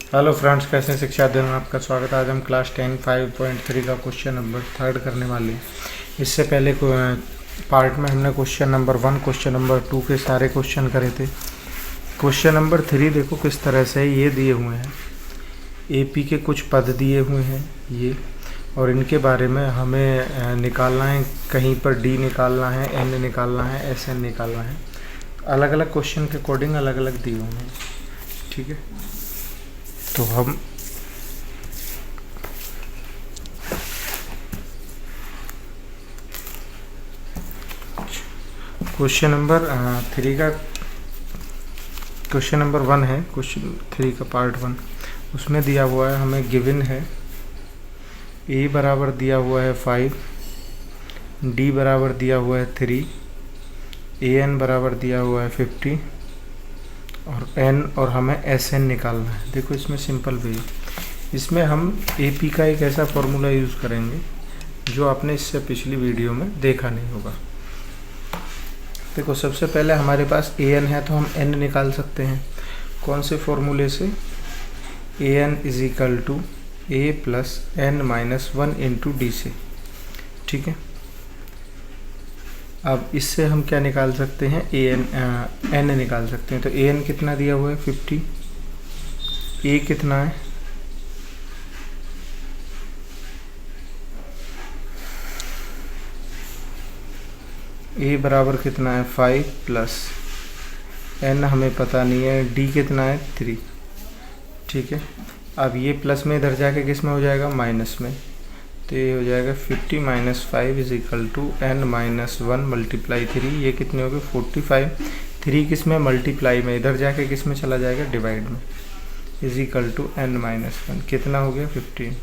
Hello friends, कैसे हैं? शिक्षा अध्ययन में आपका स्वागत है। आज हम क्लास 10 5.3 का क्वेश्चन नंबर 3 करने वाले हैं। इससे पहले पार्ट में हमने क्वेश्चन नंबर 1, क्वेश्चन नंबर 2 के सारे क्वेश्चन करे थे। क्वेश्चन नंबर 3 देखो किस तरह से ये दिए हुए हैं। एपी के कुछ पद दिए हुए हैं ये, और इनके बारे में हमें निकालना है। कहीं पर डी निकालना है, एन निकालना है, एस एन निकालना है। अलग अलग क्वेश्चन के अकॉर्डिंग अलग अलग दिए हुए हैं, ठीक है। तो हम क्वेश्चन नंबर 3 का क्वेश्चन नंबर 1 है, क्वेश्चन 3 का पार्ट 1। उसमें दिया हुआ है, हमें गिवन है ए बराबर दिया हुआ है 5, डी बराबर दिया हुआ है 3, ए एन बराबर दिया हुआ है 50 और एन, और हमें एस एन निकालना है। देखो इसमें सिंपल वे है। इसमें हम ए पी का एक ऐसा फॉर्मूला यूज़ करेंगे जो आपने इससे पिछली वीडियो में देखा नहीं होगा। देखो सबसे पहले हमारे पास ए एन है, तो हम एन निकाल सकते हैं। कौन से फॉर्मूले से? A n is equal to a plus n minus 1 into d से, ठीक है। अब इससे हम क्या निकाल सकते हैं? एन निकाल सकते हैं। तो ए एन कितना दिया हुआ है? 50। ए कितना है? ए बराबर कितना है? 5 प्लस एन हमें पता नहीं है। डी कितना है? 3, ठीक है। अब ये प्लस में इधर जाके किस में हो जाएगा? माइनस में। तो ये हो जाएगा 50 minus 5 is equal to N minus 1 multiply 3। ये कितने हो गए? 45। 3 किस में? मल्टीप्लाई में। इधर जाके किस में चला जाएगा? डिवाइड में। Is equal to N minus 1 कितना हो गया? 15।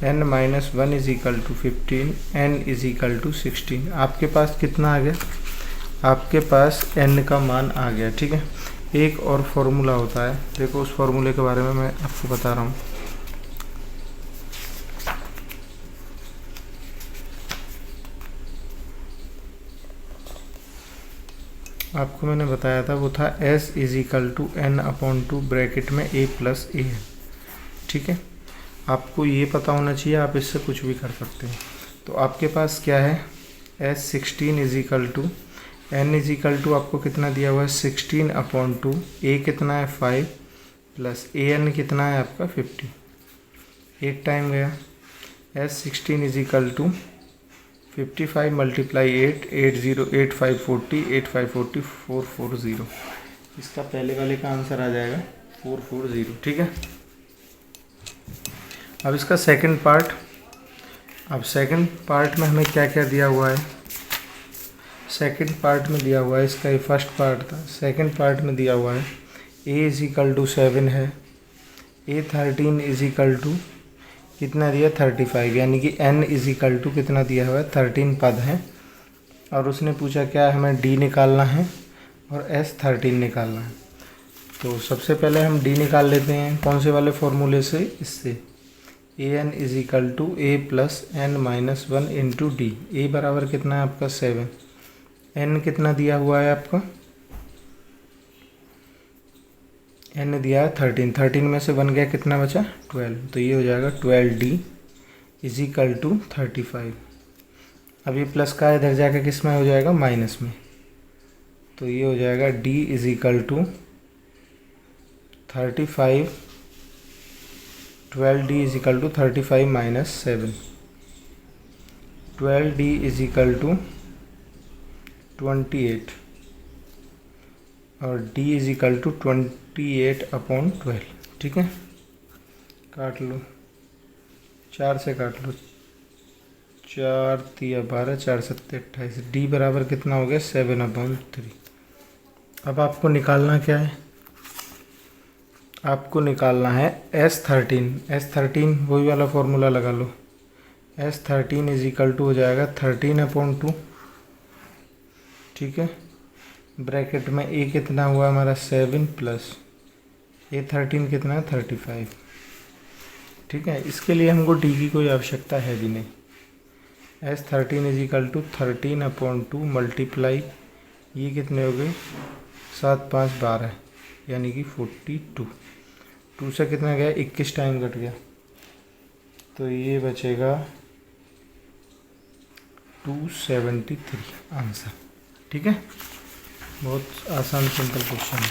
N minus 1 is equal to 15, N is equal to 16। आपके पास कितना आ गया? आपके पास एन का मान आ गया, ठीक है। एक और फॉर्मूला होता है, देखो उस फॉर्मूले के बारे में मैं आपको बता रहा हूँ। आपको मैंने बताया था, वो था S is equal to N upon 2 bracket में ए प्लस ए है, ठीक है। आपको ये पता होना चाहिए, आप इससे कुछ भी कर सकते हैं। तो आपके पास क्या है? S 16 is equal to N is equal to आपको कितना दिया हुआ है? 16 अपॉन 2। ए कितना है? 5 प्लस ए एन कितना है आपका? 50। 8 टाइम गया। S 16 is equal to 55 multiply 8, 80, 85 40, 85 40 440। इसका पहले वाले का आंसर आ जाएगा 440, ठीक है। अब इसका सेकंड पार्ट। अब सेकंड पार्ट में हमें क्या क्या दिया हुआ है? सेकंड पार्ट में दिया हुआ है, इसका ये फर्स्ट पार्ट था। सेकंड पार्ट में दिया हुआ है ए इज इक्वल टू 7 है, ए 13 इज इक्वल टू कितना दिया? 35, यानी कि एन इज इक्वल टू कितना दिया हुआ है? 13 पद हैं। और उसने पूछा क्या? हमें डी निकालना है और एस 13 निकालना है। तो सबसे पहले हम डी निकाल लेते हैं। कौन से वाले फॉर्मूले से? इससे। A n is equal to a plus n minus 1 into d. A बराबर कितना है आपका? 7। एन कितना दिया हुआ है आपका? एन दिया है 13। 13 में से 1 गया, कितना बचा? 12। तो ये हो जाएगा 12 डी इज इक्वल टू 35। अब ये प्लस का इधर जाकर किस में हो जाएगा? माइनस में। तो ये हो जाएगा D is equal to 35, 12 D is equal to 35 minus 7। 12 D is equal to 28 और d is equal to 28 upon 12, ठीक है। काट लो, 4 से काट लो। 4 तिया 12, 4 सत्ते 28। d बराबर कितना हो गया? 7 अपॉन 3। अब आपको निकालना क्या है? आपको निकालना है S13। S13 वही वाला फॉर्मूला लगा लो। S13 इज इक्वल टू हो जाएगा 13 अपॉन 2, ठीक है। ब्रैकेट में ए कितना हुआ हमारा? 7 प्लस ए 13 कितना है? 35, ठीक है। इसके लिए हमको डी की कोई आवश्यकता है भी नहीं। S13 is equal to 13 upon 2 multiply, ये कितने हो गए? 7 5 12, यानी कि 42। 2 से कितना गया, 21 टाइम कट गया, तो ये बचेगा 273 आंसर। ठीक है, बहुत आसान सिंपल क्वेश्चन है।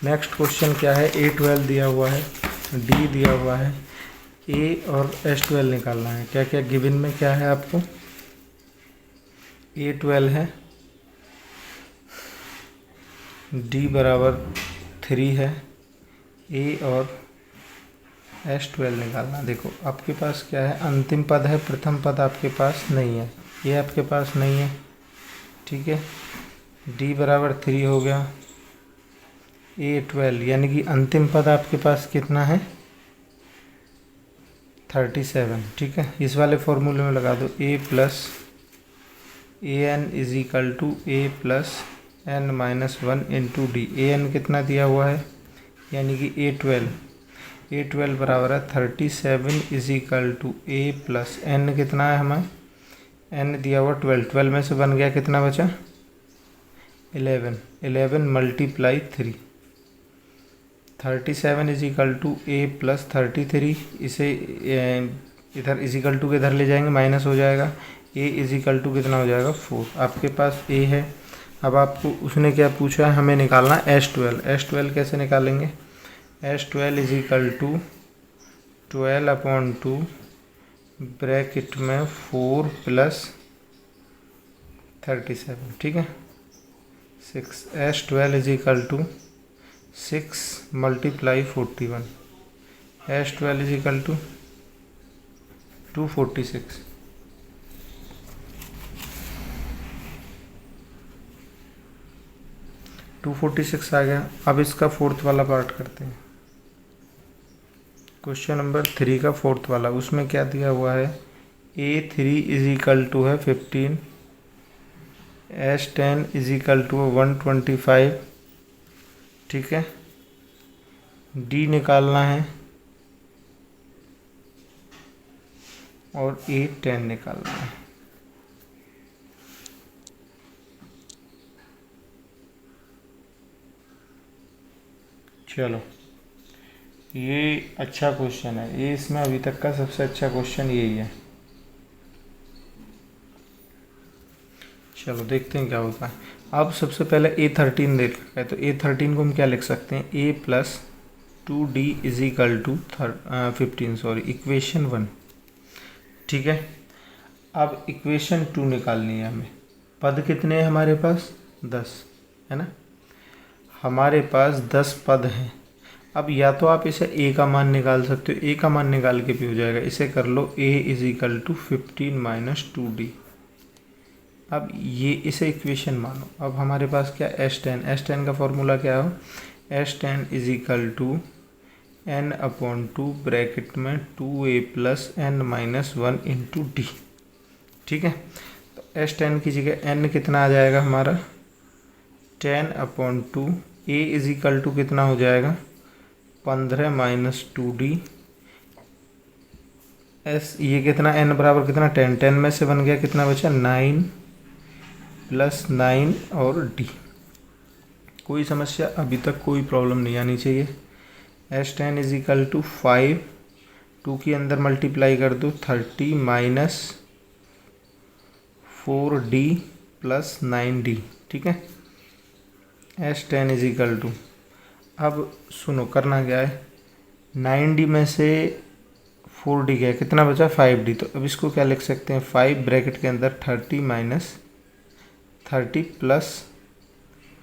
नेक्स्ट क्वेश्चन क्या है, A12 दिया हुआ है, D दिया हुआ है, A और S12 निकालना है। क्या क्या गिवन में क्या है आपको, A12 है, D बराबर 3 है, A और S12 निकालना। देखो आपके पास क्या है, अंतिम पद है, प्रथम पद आपके पास नहीं है, ये आपके पास नहीं है। ठीक है, D बराबर 3 हो गया, A12 यानी कि अंतिम पद आपके पास कितना है, 37। ठीक है, इस वाले फॉर्मूले में लगा दो, A plus AN is equal to A plus N minus 1 into D. AN कितना दिया हुआ है, यानी कि A12 बराबर है 37 is equal to A plus N कितना है हमें, N दिया हुआ 12 में से बन गया कितना बचा, 11 multiply 3, 37 is equal to A plus 33, इसे इधर इज इक्वल टू के इधर ले जाएंगे, माइनस हो जाएगा, A इज इक्वल टू कितना हो जाएगा 4। आपके पास A है। अब आपको उसने क्या पूछा है, हमें निकालना S12 कैसे निकालेंगे, S12 is equal to 12/2 bracket में 4 प्लस 37। ठीक है, 6, S12 is equal to 6 multiply 41, S12 is equal to 246। आ गया। अब इसका फोर्थ वाला पार्ट करते हैं, क्वेश्चन नंबर 3 का फोर्थ वाला। उसमें क्या दिया हुआ है, A3 इज इक्वल टू है 15, S10 इज इक्वल टू 125। ठीक है, D निकालना है और A10 निकालना है। चलो, ये अच्छा क्वेश्चन है, ये इसमें अभी तक का सबसे अच्छा क्वेश्चन यही है। चलो देखते हैं क्या होता है। अब सबसे पहले A13 दे रखा है, तो A13 को हम क्या लिख सकते हैं, A plus 2D is equal to 15, equation 1। ठीक है, अब इक्वेशन 2 निकालनी है हमें। पद कितने हैं हमारे पास, 10 है ना, हमारे पास 10 पद हैं। अब या तो आप इसे A का मान निकाल सकते हो, A का मान निकाल के भी हो जाएगा। इसे कर लो A is equal to 15 minus 2D। अब ये इसे इक्वेशन मानो। अब हमारे पास क्या, S10 का फॉर्मूला क्या हो, S10 is equal to N/2 bracket में 2A plus N minus 1 into D. ठीक है, तो S10 की जगह N कितना आ जाएगा हमारा, 10/2। A इज इक्वल टू कितना हो जाएगा, 15 माइनस 2D। S ये कितना, N बराबर कितना, 10 में से बन गया कितना बचा, 9 प्लस 9 और D। कोई समस्या, अभी तक कोई प्रॉब्लम नहीं आनी चाहिए। S10 इज इक्वल टू 5, 2 के अंदर मल्टीप्लाई कर दो, 30 माइनस 4D प्लस 9D। ठीक है, S10 इज इक्वल टू, अब सुनो करना क्या है, 9D में से 4D गया, कितना बचा 5D। तो अब इसको क्या लिख सकते हैं, 5 ब्रैकेट के अंदर 30 माइनस 30 प्लस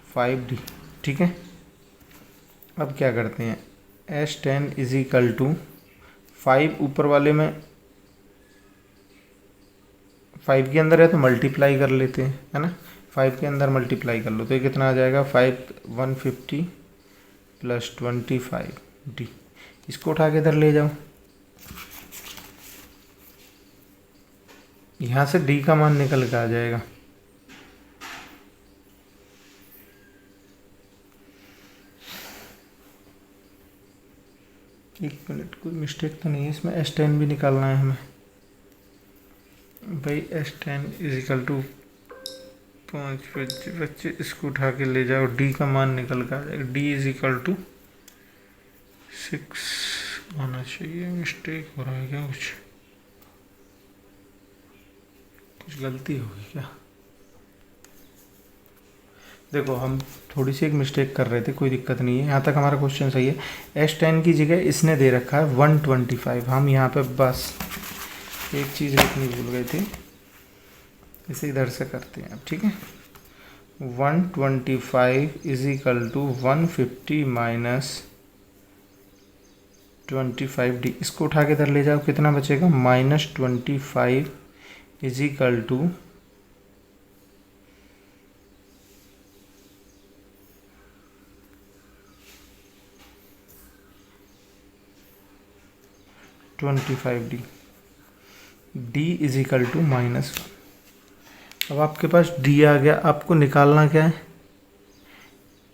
5D। ठीक है, अब क्या करते हैं, S10 इज इक्वल टू 5 ऊपर वाले में 5 के अंदर है तो मल्टीप्लाई कर लेते हैं, है ना, 5 के अंदर मल्टीप्लाई कर लो तो ये कितना आ जाएगा, 150 प्लस 25D। इसको उठा के इधर ले जाओ, यहाँ से D का मान निकल के आ जाएगा। एक मिनट, कोई मिस्टेक तो नहीं है इसमें, S10 भी निकालना है हमें भाई। S10 इज इक्वल टू 5 बच्चे इसको उठा के ले जाओ, D का मान निकल कर आ जाएगा। D इज इक्वल टू 6 आना चाहिए। मिस्टेक हो रहा है क्या? कुछ गलती होगी क्या? देखो हम थोड़ी सी एक मिस्टेक कर रहे थे, कोई दिक्कत नहीं है, यहाँ तक हमारा क्वेश्चन सही है। S10 की जगह इसने दे रखा है 125। हम यहाँ पे बस एक चीज़ लिखनी भूल गए थे, इसे इधर से करते हैं अब, ठीक है। 125 is equal to 150 minus 25D। इसको उठा के इधर ले जाओ, कितना बचेगा? -25 is equal to 25D। D is equal to -1। अब आपके पास D आ गया, आपको निकालना क्या है?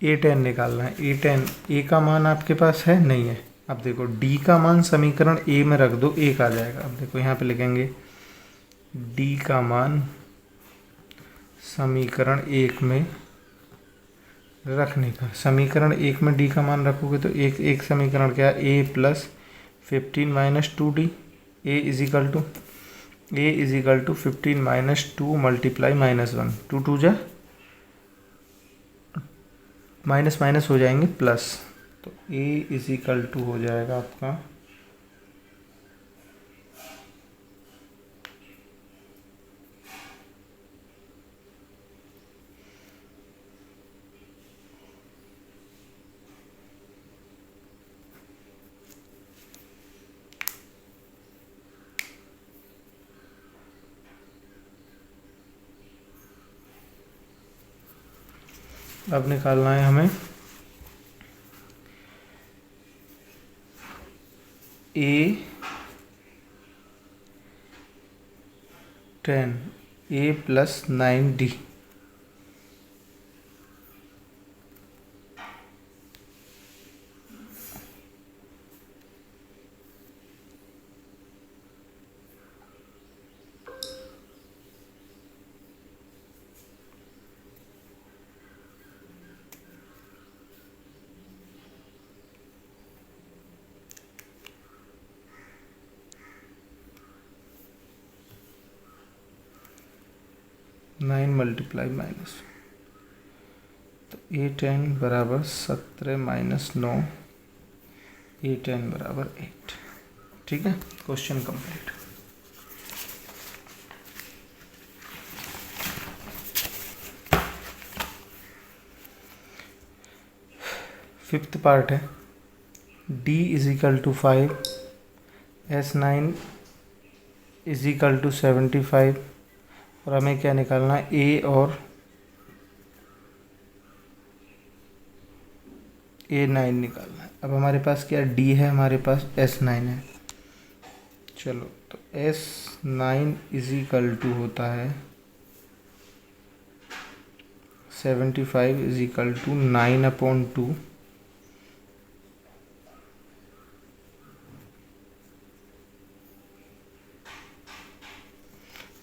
A10 निकालना है। A10, A का मान आपके पास है? नहीं है। अब देखो D का मान समीकरण A में रख दो, 1 आ जाएगा। अब देखो यहाँ पे लिखेंगे D का मान समीकरण 1 में रखने का। समीकरण 1 में D का मान रखोगे तो एक समीकरण क्या है? A plus 15 minus 2D। A is equal to 15 minus 2 multiply -1। 2 2 जा माइनस माइनस हो जाएंगे प्लस, तो A इज इक्वल टू हो जाएगा आपका अब निकालना है हमें A plus 9D। Multiply minus, तो A10 बराबर 17 माइनस 9, A10 बराबर 8। ठीक है, क्वेश्चन कंप्लीट। फिफ्थ पार्ट है, D is equal to 5, S9 is equal to 75, और हमें क्या निकालना है? A और A9 निकालना है। अब हमारे पास क्या D है? हमारे पास S9 है। चलो, तो S9 इज इक्वल टू होता है 75 इज इक्वल टू 9/2।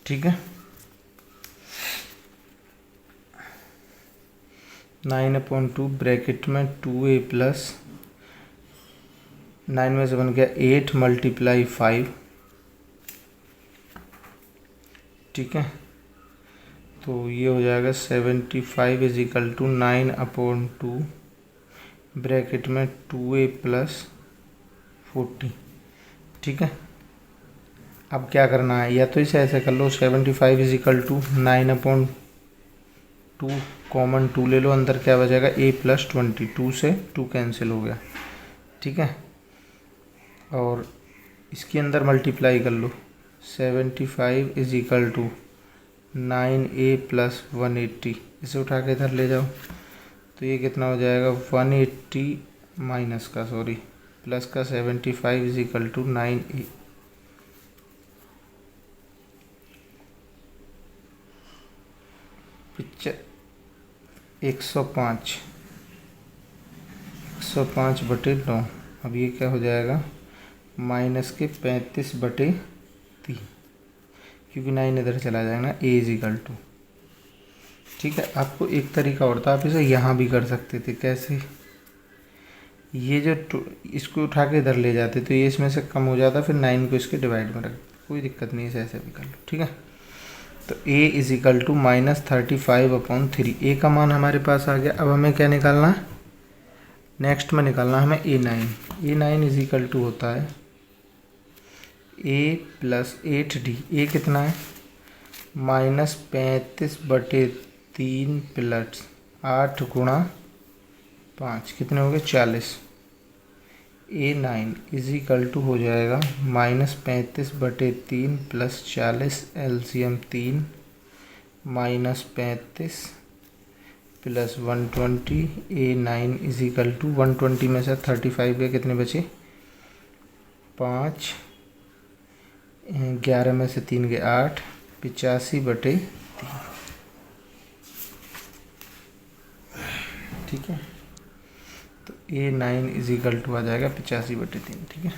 ठीक है, 9/2 ब्रैकेट में 2A प्लस 9 में से बन गया 8 मल्टीप्लाई 5। ठीक है, तो ये हो जाएगा 75 इज इक्वल टू 9/2 ब्रैकेट में 2A प्लस 40। ठीक है, अब क्या करना है? या तो इसे ऐसे कर लो, 75 इज इक्वल टू 9/2, कॉमन 2 ले लो, अंदर क्या बचेगा? A प्लस 20, 2 से 2 कैंसिल हो गया। ठीक है, और इसके अंदर मल्टीप्लाई कर लो, 75 is equal to 9A plus 180। इसे उठा के इधर ले जाओ, तो ये कितना हो जाएगा? 180 माइनस का, सॉरी, प्लस का 75 is equal to 9A। Picture 105/9। अब ये क्या हो जाएगा? माइनस के 35/3, क्योंकि 9 इधर चला जाएगा ना। A इज इक्वल टू, ठीक है। आपको एक तरीका और था, आप इसे यहाँ भी कर सकते थे। कैसे? ये जो इसको उठा के इधर ले जाते तो ये इसमें से कम हो जाता, फिर 9 को इसके डिवाइड में रख, कोई दिक्कत नहीं है, ऐसे भी कर लो, ठीक है। तो a इज इक्वल टू -35/3, ए का मान हमारे पास आ गया। अब हमें क्या निकालना है, नेक्स्ट में निकालना है हमें a9 इज इक्वल टू होता है a + 8d। ए कितना है, -35/3 प्लस 8 गुणा 5 कितने हो गए 40। a9 इज इक्वल टू हो जाएगा -35/3 plus 40 LCM 3 -35 plus 120। a9 is equal to 120 में से 35 के कितने बचे 5, 11 में से 3 के 8, 85/3, ठीक है। तो a9 इज इक्वल टू आ जाएगा 85/3, ठीक है।